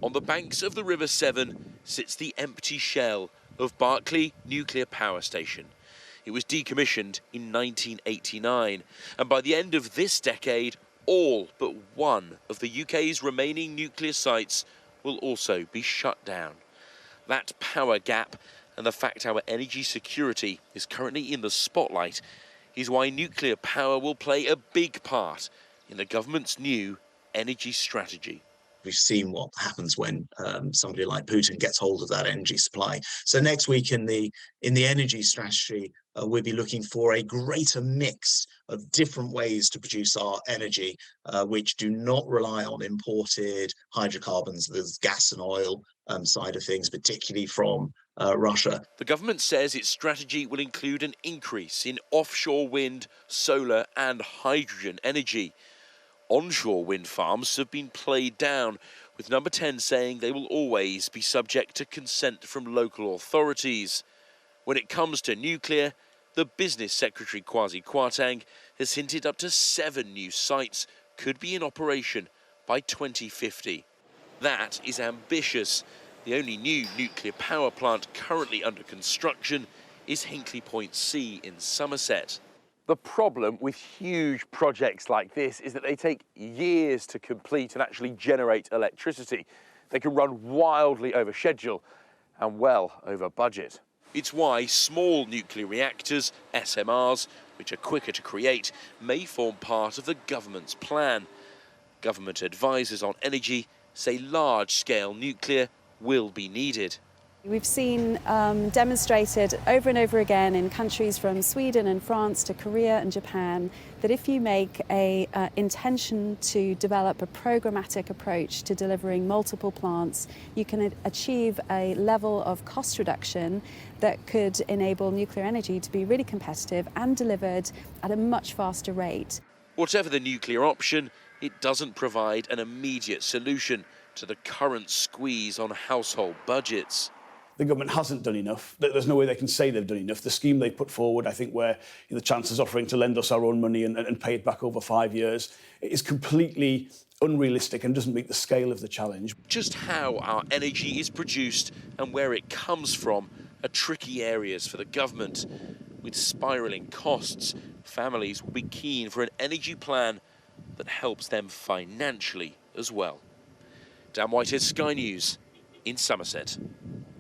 On the banks of the River Severn sits the empty shell of Berkeley Nuclear Power Station. It was decommissioned in 1989, and by the end of this decade, all but one of the UK's remaining nuclear sites will also be shut down. That power gap and the fact our energy security is currently in the spotlight is why nuclear power will play a big part in the government's new energy strategy. We've seen what happens when somebody like Putin gets hold of that energy supply. So next week in the energy strategy, we'll be looking for a greater mix of different ways to produce our energy, which do not rely on imported hydrocarbons, the gas and oil side of things, particularly from Russia. The government says its strategy will include an increase in offshore wind, solar and hydrogen energy. Onshore wind farms have been played down, with Number 10 saying they will always be subject to consent from local authorities. When it comes to nuclear, the Business Secretary Kwasi Kwarteng has hinted up to 7 new sites could be in operation by 2050. That is ambitious. The only new nuclear power plant currently under construction is Hinkley Point C in Somerset. The problem with huge projects like this is that they take years to complete and actually generate electricity. They can run wildly over schedule and well over budget. It's why small nuclear reactors, SMRs, which are quicker to create, may form part of the government's plan. Government advisors on energy say large-scale nuclear will be needed. We've seen demonstrated over and over again in countries from Sweden and France to Korea and Japan that if you make an intention to develop a programmatic approach to delivering multiple plants, you can achieve a level of cost reduction that could enable nuclear energy to be really competitive and delivered at a much faster rate. Whatever the nuclear option, it doesn't provide an immediate solution to the current squeeze on household budgets. The government hasn't done enough. There's no way they can say they've done enough. The scheme they put forward, I think, where the Chancellor's offering to lend us our own money and pay it back over 5 years, is completely unrealistic and doesn't meet the scale of the challenge. Just how our energy is produced and where it comes from are tricky areas for the government. With spiralling costs, families will be keen for an energy plan that helps them financially as well. Dan Whitehead, Sky News in Somerset.